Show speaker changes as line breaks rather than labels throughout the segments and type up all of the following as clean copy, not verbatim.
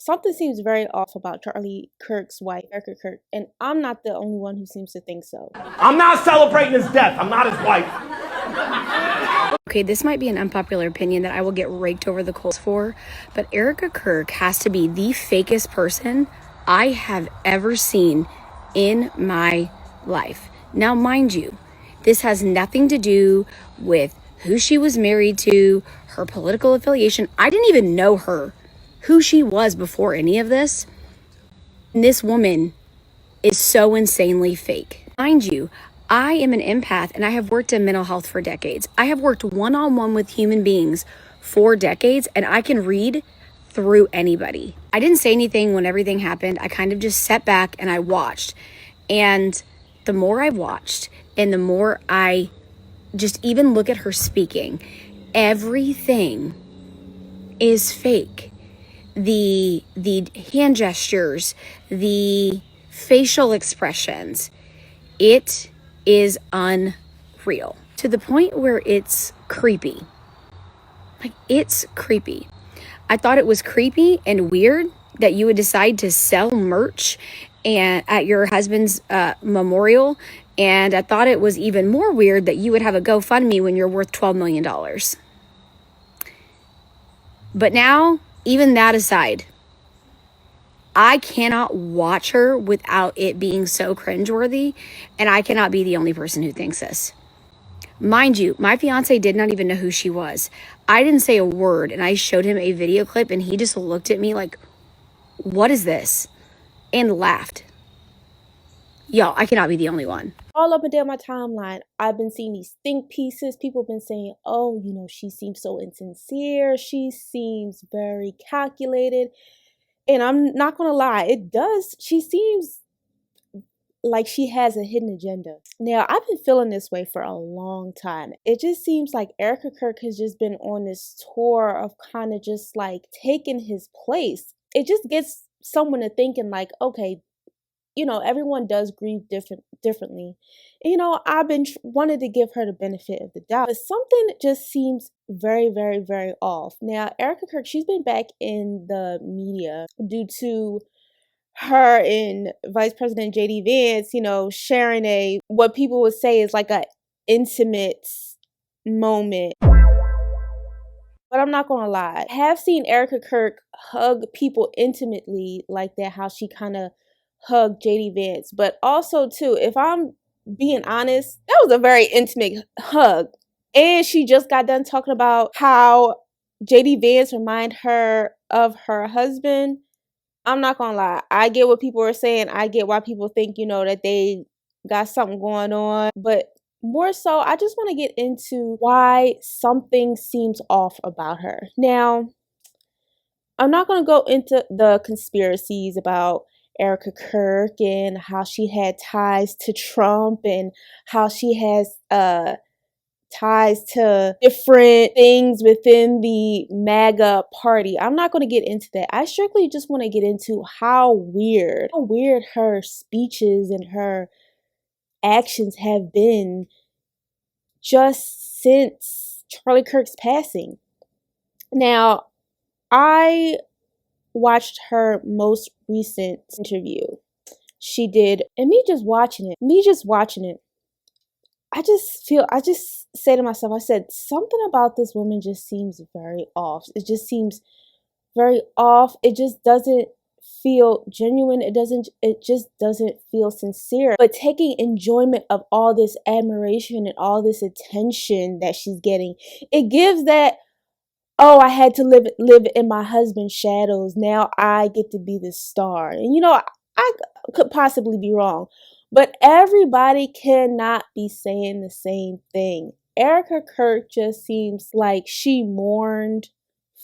something seems very off about Charlie Kirk's wife, Erika Kirk, and I'm not the only one who seems to think so.
I'm not celebrating his death. I'm not his wife.
Okay, this might be an unpopular opinion that I will get raked over the coals for, but Erika Kirk has to be the fakest person I have ever seen in my life. Now, mind you, this has nothing to do with who she was married to, her political affiliation. I didn't even know her, who she was before any of this. And this woman is so insanely fake. Mind you, I am an empath and I have worked in mental health for decades. I have worked one-on-one with human beings for decades, and I can read through anybody. I didn't say anything when everything happened. I kind of just sat back and I watched. And the more I watched and the more I just even look at her speaking, everything is fake. The hand gestures, the facial expressions, it is unreal to the point where it's creepy. Like, it's creepy. I thought it was creepy and weird that you would decide to sell merch and at your husband's memorial, and I thought it was even more weird that you would have a GoFundMe when you're worth $12 million. But now, even that aside, I cannot watch her without it being so cringeworthy, and I cannot be the only person who thinks this. Mind you, my fiance did not even know who she was. I didn't say a word, and I showed him a video clip, and he just looked at me like, what is this? And laughed. Y'all, I cannot be the only one.
All up and down my timeline, I've been seeing these think pieces. People have been saying, oh, you know, she seems so insincere. She seems very calculated. And I'm not going to lie, it does. She seems like she has a hidden agenda. Now, I've been feeling this way for a long time. It just seems like Erika Kirk has just been on this tour of kind of just like taking his place. It just gets someone to thinking like, okay, you know, everyone does grieve differently. And, you know, I've been wanted to give her the benefit of the doubt, but something just seems very, very, very off. Now, Erika Kirk, she's been back in the media due to her and Vice President J.D. Vance, you know, sharing what people would say is like a intimate moment. But I'm not gonna lie, I have seen Erika Kirk hug people intimately like that, how she kind of hugged JD Vance. But also too, if I'm being honest, that was a very intimate hug. And she just got done talking about how JD Vance remind her of her husband. I'm not gonna lie, I get what people are saying. I get why people think, you know, that they got something going on. But more so, I just want to get into why something seems off about her. Now, I'm not going to go into the conspiracies about Erika Kirk and how she had ties to Trump and how she has ties to different things within the MAGA party. I'm not going to get into that. I strictly just want to get into how weird her speeches and her actions have been just since Charlie Kirk's passing. Now, I watched her most recent interview she did, and me just watching it, I just say to myself, I said, something about this woman just seems very off. It just seems very off. It just doesn't feel genuine. It just doesn't feel sincere. But taking enjoyment of all this admiration and all this attention that she's getting, it gives that, oh, I had to live in my husband's shadows. Now I get to be the star. And you know, I could possibly be wrong, but everybody cannot be saying the same thing. Erika Kirk just seems like she mourned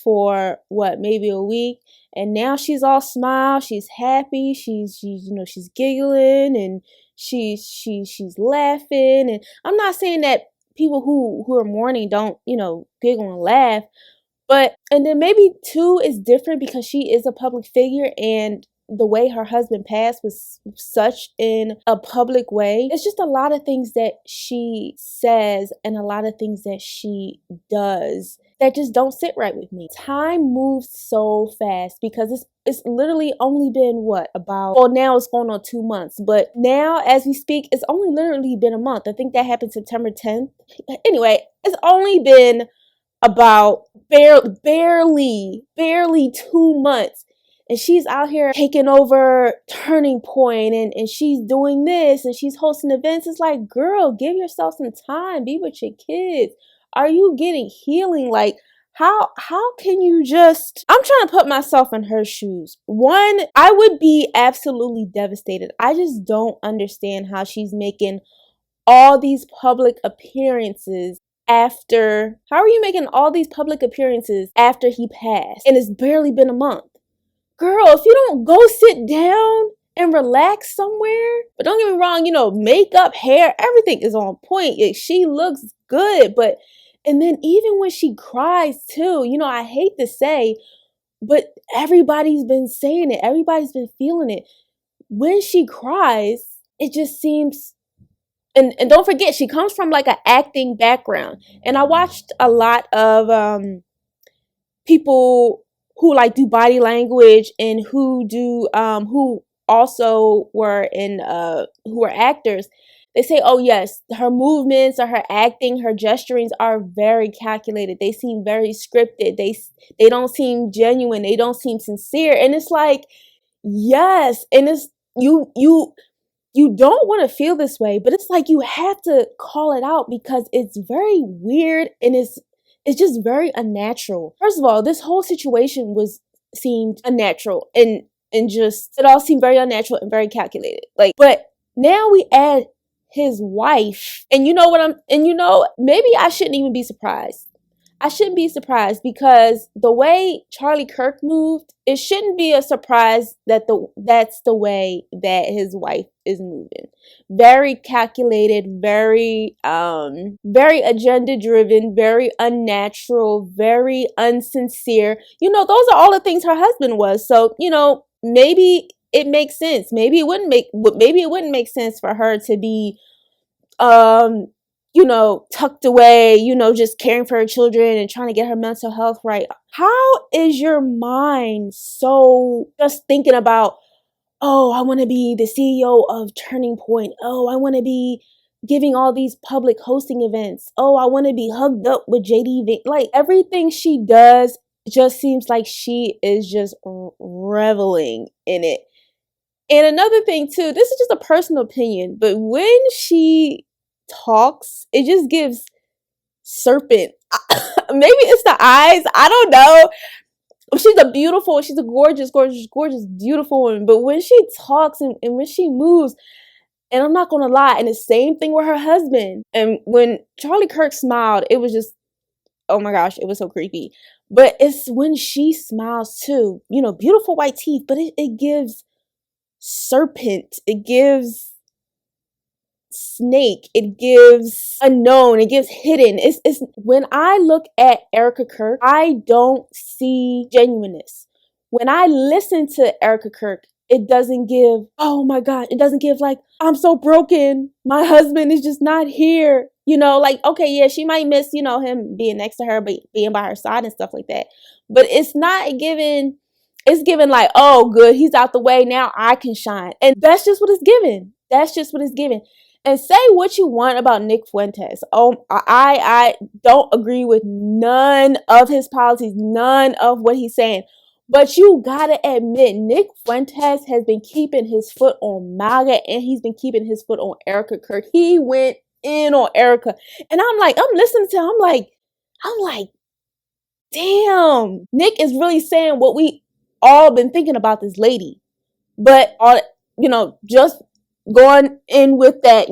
for maybe a week, and now she's all smile, she's happy, she's you know, she's giggling and she's laughing. And I'm not saying that people who are mourning don't, you know, giggle and laugh, but and then maybe too is different because she is a public figure, and the way her husband passed was such in a public way. It's just a lot of things that she says and a lot of things that she does that just don't sit right with me. Time moves so fast because it's literally only been what, about, well, now it's going on 2 months, but now as we speak, it's only literally been a month. I think that happened September 10th. Anyway, it's only been about barely 2 months. And she's out here taking over Turning Point, and she's doing this and she's hosting events. It's like, girl, give yourself some time. Be with your kids. Are you getting healing? Like, how can you just, I'm trying to put myself in her shoes. One, I would be absolutely devastated. I just don't understand how she's making all these public appearances after, how are you making all these public appearances after he passed? And it's barely been a month. Girl, if you don't go sit down and relax somewhere, but don't get me wrong, makeup, hair, everything is on point. She looks good, and then even when she cries too, I hate to say, but everybody's been saying it. Everybody's been feeling it. When she cries, it just seems, and don't forget, she comes from like an acting background. And I watched a lot of people who like do body language and who also were who were actors. They say, oh yes, her movements or her acting, her gesturings are very calculated. They seem very scripted. They don't seem genuine. They don't seem sincere. And it's like, yes, and it's you don't want to feel this way, but it's like you have to call it out because it's very weird and it's just very unnatural. First of all, this whole situation seemed unnatural and just, it all seemed very unnatural and very calculated. Like, but now we add his wife, and maybe I shouldn't even be surprised. I shouldn't be surprised because the way Charlie Kirk moved, it shouldn't be a surprise that that's the way that his wife is moving. Very calculated, very agenda driven, very unnatural, very unsincere. Those are all the things her husband was. So, maybe it makes sense. Maybe it wouldn't make sense for her to be tucked away, just caring for her children and trying to get her mental health right. How is your mind so just thinking about, oh, I want to be the CEO of Turning Point. Oh, I want to be giving all these public hosting events. Oh, I want to be hugged up with JD Vink. Like, everything she does just seems like she is just reveling in it. And another thing too, this is just a personal opinion, but when she talks, it just gives serpent. Maybe it's the eyes, I don't know. She's a gorgeous, beautiful woman, but when she talks and when she moves, and I'm not gonna lie, and the same thing with her husband, and when Charlie Kirk smiled, it was just, oh my gosh, it was so creepy. But it's when she smiles too, beautiful white teeth, but it gives serpent, it gives snake, it gives unknown, it gives hidden. It's when I look at Erika Kirk, I don't see genuineness. When I listen to Erika Kirk, it doesn't give, oh my God, it doesn't give like, I'm so broken, my husband is just not here. Like, okay, yeah, she might miss, him being next to her, but being by her side and stuff like that. But it's not given, it's given like, oh good, he's out the way, now I can shine. And that's just what it's given. That's just what it's given. And say what you want about Nick Fuentes. Oh, I don't agree with none of his policies, none of what he's saying. But you gotta admit, Nick Fuentes has been keeping his foot on MAGA, and he's been keeping his foot on Erika Kirk. He went in on Erika. And I'm listening to him, I'm like, damn, Nick is really saying what we all been thinking about this lady. But just going in with that,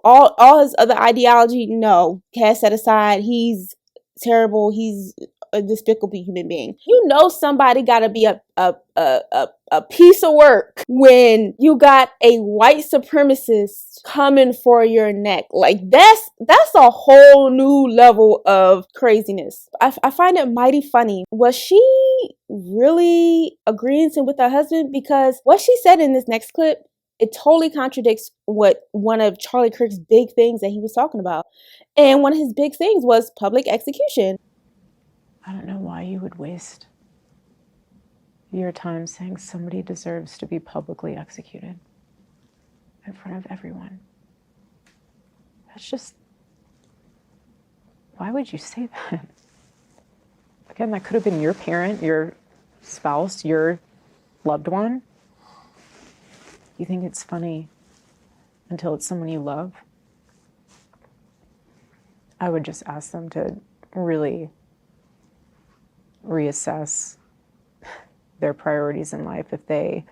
all his other ideology, no, cast that aside. He's terrible. He's a despicable human being. Somebody gotta be a piece of work when you got a white supremacist coming for your neck. Like, that's a whole new level of craziness. I find it mighty funny. Was she really agreeing with her husband? Because what she said in this next clip, it totally contradicts what one of Charlie Kirk's big things that he was talking about. And one of his big things was public execution.
I don't know why you would waste your time saying somebody deserves to be publicly executed in front of everyone. That's just, why would you say that? Again, that could have been your parent, your spouse, your loved one. You think it's funny until it's someone you love? I would just ask them to really reassess their priorities in life if they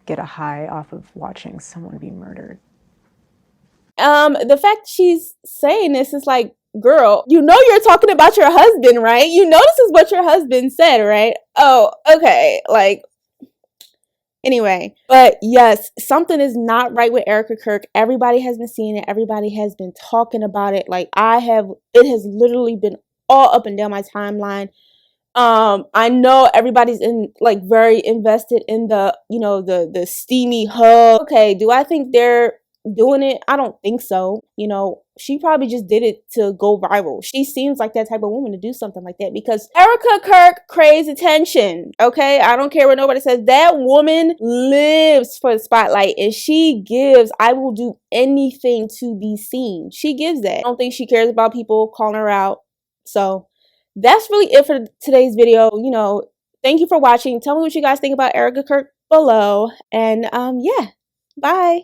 get a high off of watching someone be murdered.
The fact she's saying this is like, girl, you know you're talking about your husband, right? You know this is what your husband said, right? Oh, okay. Like, anyway, but yes, something is not right with Erika Kirk. Everybody has been seeing it. Everybody has been talking about it. Like, it has literally been all up and down my timeline. I know everybody's very invested in the steamy hug. Okay, do I think they're doing it? I don't think so. She probably just did it to go viral. She seems like that type of woman to do something like that because Erika Kirk craves attention. Okay, I don't care what nobody says. That woman lives for the spotlight, and she gives. I will do anything to be seen. She gives that. I don't think she cares about people calling her out. So that's really it for today's video. Thank you for watching. Tell me what you guys think about Erika Kirk below. And yeah, bye.